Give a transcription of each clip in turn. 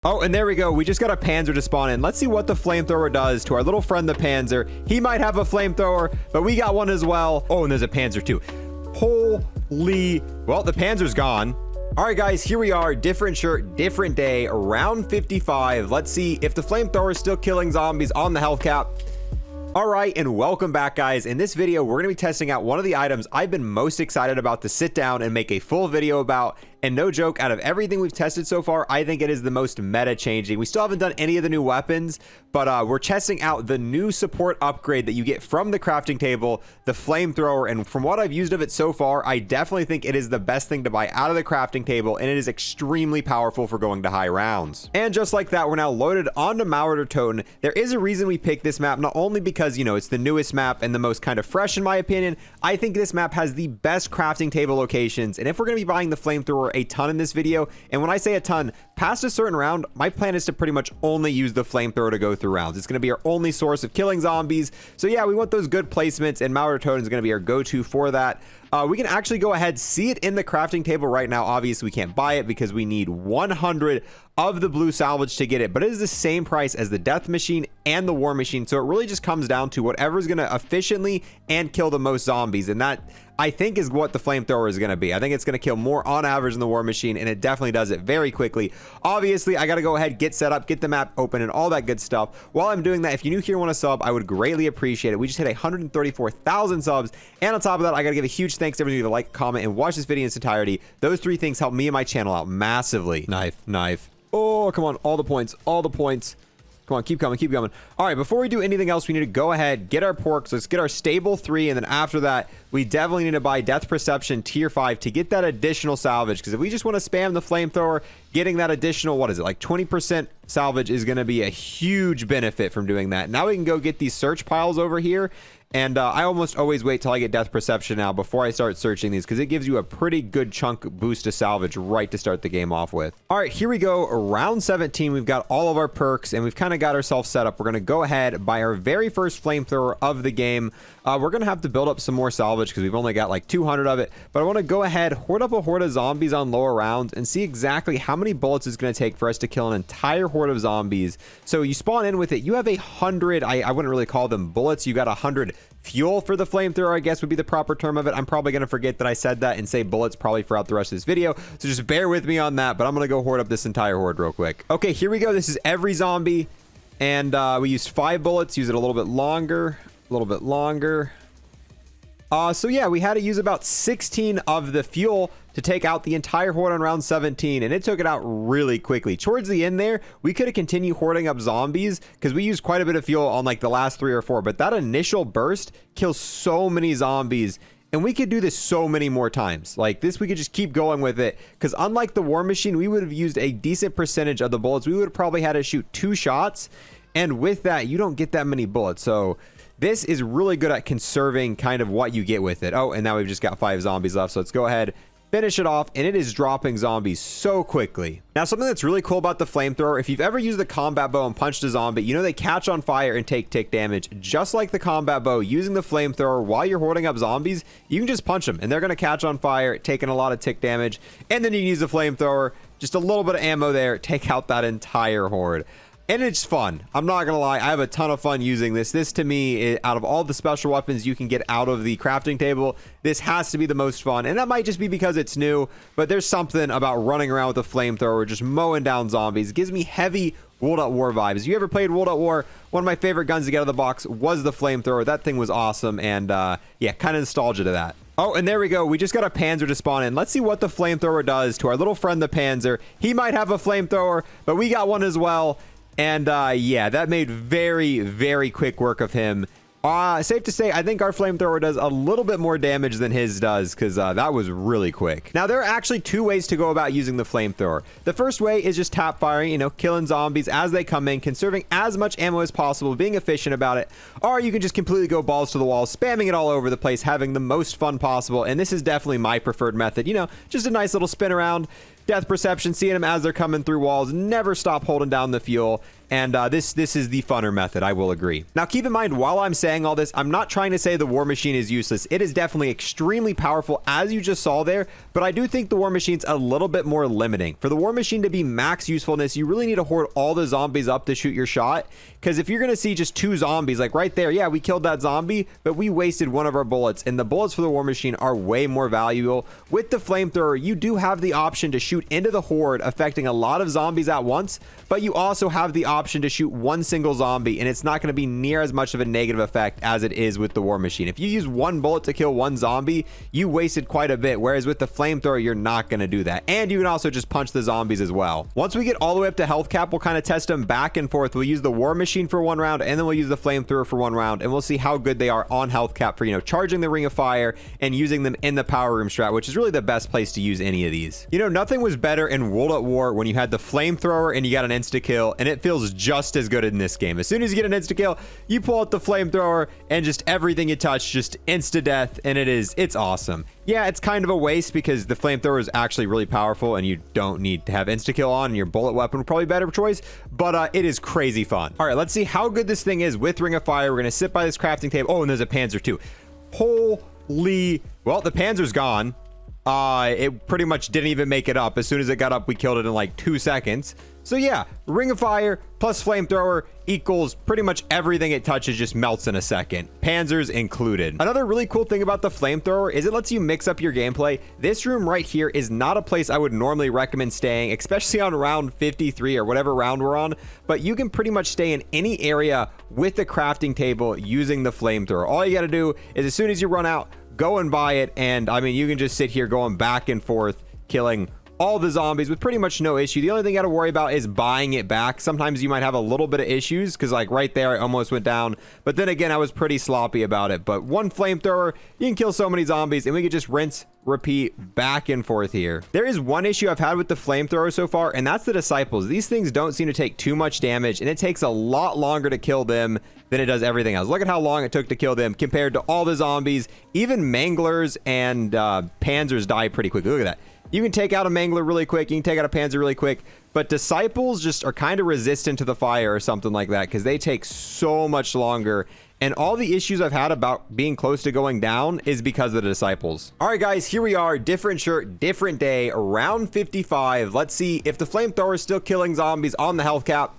Oh, and there we go. We just got a Panzer to spawn in. Let's see what the Flamethrower does to our little friend, the Panzer. He might have a Flamethrower, but we got one as well. Oh, and there's a Panzer too. Holy... Well, the Panzer's gone. All right, guys, here we are. Different shirt, different day, round 55. Let's see if the Flamethrower is still killing zombies on the health cap. All right, and welcome back, guys. In this video, we're going to be testing out one of the items I've been most excited about to sit down and make a full video about. And no joke, out of everything we've tested so far, I think it is the most meta changing. We still haven't done any of the new weapons, but we're testing out the new support upgrade that you get from the crafting table, the Flamethrower. And from what I've used of it so far, I definitely think it is the best thing to buy out of the crafting table, and it is extremely powerful for going to high rounds. And just like that, we're now loaded onto Marauder Toten. There is a reason we picked this map, not only because, you know, it's the newest map and the most kind of fresh in my opinion. I think this map has the best crafting table locations, and if we're going to be buying the Flamethrower a ton in this video, and when I say a ton, past a certain round, my plan is to pretty much only use the Flamethrower to go through rounds. It's going to be our only source of killing zombies. So yeah, we want those good placements, and Marauder Toten is going to be our go-to for that. We can actually go ahead, see it in the crafting table right now. Obviously, we can't buy it because we need 100 of the blue salvage to get it, but it is the same price as the death machine and the war machine. So it really just comes down to whatever's going to efficiently and kill the most zombies. And that, I think, is what the Flamethrower is going to be. I think it's going to kill more on average than the war machine, and it definitely does it very quickly. Obviously, I got to go ahead, get set up, get the map open, and all that good stuff. While I'm doing that, if you're new here and want to sub, I would greatly appreciate it. We just hit 134,000 subs, and on top of that, I got to give a huge thanks to everybody to like, comment, and watch this video in its entirety. Those three things help me and my channel out massively. Knife. Oh, come on. All the points. Come on, keep coming. All right, before we do anything else, we need to go ahead, get our porks. Let's get our stable 3, and then after that, we definitely need to buy Death Perception Tier 5 to get that additional salvage, because if we just want to spam the Flamethrower, getting that additional, what is it, like 20% salvage is going to be a huge benefit from doing that. Now we can go get these search piles over here, and I almost always wait till I get Death Perception now before I start searching these, because it gives you a pretty good chunk boost to salvage right to start the game off with. All right, here we go. Round 17. We've got all of our perks, and we've kind of got ourselves set up. We're going to go ahead, buy our very first Flamethrower of the game. We're going to have to build up some more salvage because we've only got like 200 of it. But I want to go ahead, hoard up a horde of zombies on lower rounds, and see exactly how many bullets it's going to take for us to kill an entire horde of zombies. So you spawn in with it. You have 100, I wouldn't really call them bullets. You got 100 fuel for the Flamethrower, I guess would be the proper term of it. I'm probably going to forget that I said that and say bullets probably throughout the rest of this video. So just bear with me on that, but I'm going to go hoard up this entire horde real quick. Okay, here we go. This is every zombie. And we used 5 bullets, use it a little bit longer. So yeah, we had to use about 16 of the fuel to take out the entire horde on round 17, and it took it out really quickly. Towards the end there, we could have continued hoarding up zombies because we used quite a bit of fuel on like the last 3 or 4, but that initial burst kills so many zombies, and we could do this so many more times. Like this, we could just keep going with it, because unlike the war machine, we would have used a decent percentage of the bullets. We would have probably had to shoot 2 shots, and with that, you don't get that many bullets. So this is really good at conserving kind of what you get with it. Oh, and now we've just got 5 zombies left. So let's go ahead, finish it off, and it is dropping zombies so quickly. Now, something that's really cool about the Flamethrower, if you've ever used the combat bow and punched a zombie, you know they catch on fire and take tick damage. Just like the combat bow, using the Flamethrower while you're hoarding up zombies, you can just punch them, and they're going to catch on fire, taking a lot of tick damage, and then you can use the Flamethrower, just a little bit of ammo there, take out that entire horde. And it's fun. I'm not gonna lie, I have a ton of fun using this. This to me, out of all the special weapons you can get out of the crafting table, this has to be the most fun. And that might just be because it's new, but there's something about running around with a Flamethrower, just mowing down zombies. It gives me heavy World at War vibes. You ever played World at War? One of my favorite guns to get out of the box was the Flamethrower. That thing was awesome, and yeah, kind of nostalgia to that. Oh, and there we go. We just got a Panzer to spawn in. Let's see what the Flamethrower does to our little friend, the Panzer. He might have a Flamethrower, but we got one as well. And yeah, that made very quick work of him. Safe to say, I think our Flamethrower does a little bit more damage than his does, because that was really quick. Now, there are actually 2 ways to go about using the Flamethrower. The first way is just tap firing, you know, killing zombies as they come in, conserving as much ammo as possible, being efficient about it. Or you can just completely go balls to the wall, spamming it all over the place, having the most fun possible. And this is definitely my preferred method. You know, just a nice little spin around. Death Perception, seeing them as they're coming through walls, never stop holding down the fuel. And this is the funner method, I will agree. Now, keep in mind, while I'm saying all this, I'm not trying to say the war machine is useless. It is definitely extremely powerful, as you just saw there, but I do think the war machine's a little bit more limiting. For the war machine to be max usefulness, you really need to hoard all the zombies up to shoot your shot, because if you're going to see just 2 zombies, like right there, yeah, we killed that zombie, but we wasted one of our bullets, and the bullets for the war machine are way more valuable. With the flamethrower, you do have the option to shoot into the horde, affecting a lot of zombies at once, but you also have the option to shoot one single zombie, and it's not going to be near as much of a negative effect as it is with the war machine. If you use one bullet to kill one zombie, you wasted quite a bit, whereas with the flamethrower, you're not going to do that. And you can also just punch the zombies as well. Once we get all the way up to health cap, we'll kind of test them back and forth. We'll use the war machine for 1 round, and then we'll use the flamethrower for 1 round, and we'll see how good they are on health cap for, you know, charging the ring of fire and using them in the power room strat, which is really the best place to use any of these. You know, nothing was better in World at War when you had the flamethrower and you got an insta kill, and it feels just as good in this game. As soon as you get an insta kill, you pull out the flamethrower and just everything you touch just insta death, and it's awesome. Yeah, it's kind of a waste because the flamethrower is actually really powerful and you don't need to have insta kill on, and your bullet weapon would probably be a better choice, but it is crazy fun. All right, let's see how good this thing is with ring of fire. We're gonna sit by this crafting table. Oh, and there's a Panzer too. Holy, well, the Panzer's gone. It pretty much didn't even make it up. As soon as it got up, we killed it in like 2 seconds. So yeah, ring of fire plus flamethrower equals pretty much everything it touches just melts in a second, Panzers included. Another really cool thing about the flamethrower is it lets you mix up your gameplay. This room right here is not a place I would normally recommend staying, especially on round 53 or whatever round we're on, but you can pretty much stay in any area with the crafting table using the flamethrower. All you got to do is as soon as you run out, go and buy it, and I mean, you can just sit here going back and forth killing all the zombies with pretty much no issue. The only thing you got to worry about is buying it back. Sometimes you might have a little bit of issues because like right there I almost went down, but then again I was pretty sloppy about it. But one flamethrower, you can kill so many zombies, and we could just rinse, repeat, back and forth here. There is one issue I've had with the flamethrower so far, and that's the disciples. These things don't seem to take too much damage, and it takes a lot longer to kill them than it does everything else. Look at how long it took to kill them compared to all the zombies. Even manglers and panzers die pretty quickly. Look at that. You can take out a mangler really quick, you can take out a panzer really quick, but disciples just are kind of resistant to the fire or something like that because they take so much longer. And all the issues I've had about being close to going down is because of the disciples. All right, guys, here we are. Different shirt, different day, round 55. Let's see if the flamethrower is still killing zombies on the health cap.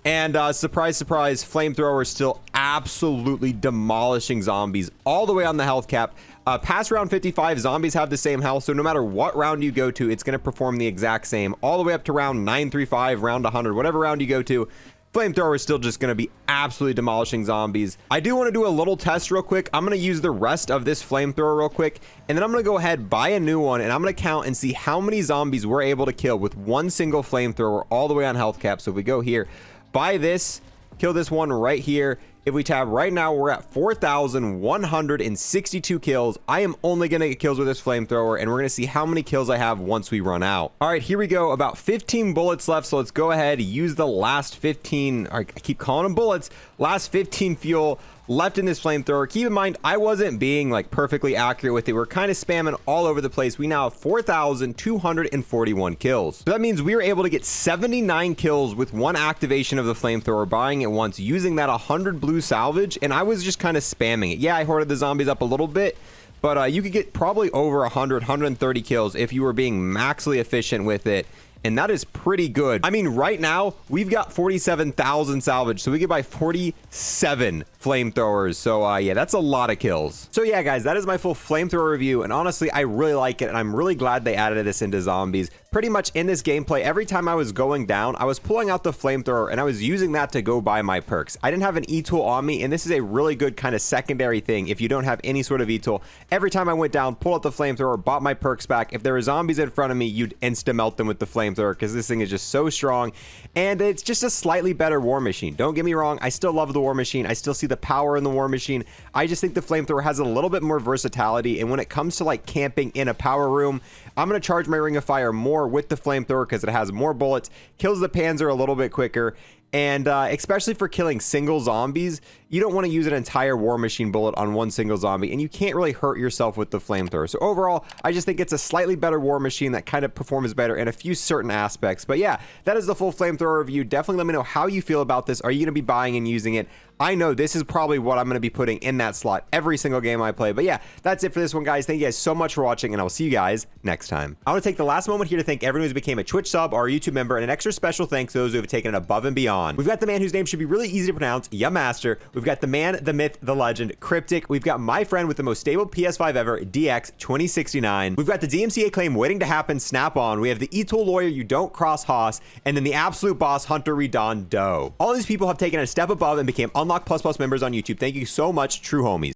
And surprise, surprise, flamethrower is still absolutely demolishing zombies all the way on the health cap. Past round 55, zombies have the same health, so no matter what round you go to, it's going to perform the exact same. All the way up to round 935, round 100, whatever round you go to, flamethrower is still just going to be absolutely demolishing zombies. I do want to do a little test real quick. I'm going to use the rest of this flamethrower real quick, and then I'm going to go ahead, buy a new one, and I'm going to count and see how many zombies we're able to kill with one single flamethrower all the way on health cap. So if we go here, buy this, kill this one right here. If we tab right now, we're at 4,162 kills. I am only going to get kills with this flamethrower, and we're going to see how many kills I have once we run out. All right, here we go. About 15 bullets left, so let's go ahead, use the last 15, I keep calling them bullets, last 15 fuel left in this flamethrower. Keep in mind, I wasn't being like perfectly accurate with it. We're kind of spamming all over the place. We now have 4,241 kills. So that means we were able to get 79 kills with one activation of the flamethrower, buying it once, using that 100 blue salvage, and I was just kind of spamming it. Yeah, I hoarded the zombies up a little bit, but you could get probably over 130 kills if you were being maximally efficient with it. And that is pretty good. I mean, right now, we've got 47,000 salvage, so we could buy 47 flamethrowers. So, yeah, that's a lot of kills. So, yeah, guys, that is my full flamethrower review. And honestly, I really like it, and I'm really glad they added this into zombies. Pretty much in this gameplay, every time I was going down, I was pulling out the flamethrower, and I was using that to go buy my perks. I didn't have an E-tool on me, and this is a really good kind of secondary thing if you don't have any sort of E-tool. Every time I went down, pulled out the flamethrower, bought my perks back. If there were zombies in front of me, you'd insta-melt them with the flamethrower because this thing is just so strong, and it's just a slightly better war machine. Don't get me wrong, I still love the war machine. I still see the power in the war machine. I just think the flamethrower has a little bit more versatility, and when it comes to like camping in a power room, I'm going to charge my ring of fire more with the flamethrower because it has more bullets, kills the panzer a little bit quicker, And especially for killing single zombies, you don't want to use an entire War Machine bullet on one single zombie, and you can't really hurt yourself with the Flamethrower. So overall, I just think it's a slightly better War Machine that kind of performs better in a few certain aspects. But yeah, that is the full Flamethrower review. Definitely let me know how you feel about this. Are you going to be buying and using it? I know this is probably what I'm going to be putting in that slot every single game I play. But yeah, that's it for this one, guys. Thank you guys so much for watching, and I will see you guys next time. I want to take the last moment here to thank everyone who's became a Twitch sub or a YouTube member, and an extra special thanks to those who have taken it above and beyond. We've got the man whose name should be really easy to pronounce, Yamaster. We've got the man, the myth, the legend, Cryptic. We've got my friend with the most stable PS5 ever, DX2069. We've got the DMCA claim waiting to happen, Snap On. We have the E-Tool lawyer, you don't cross Haas, and then the absolute boss, Hunter Redon Doe. All these people have taken a step above and became Unlocked++ members on YouTube. Thank you so much, true homies.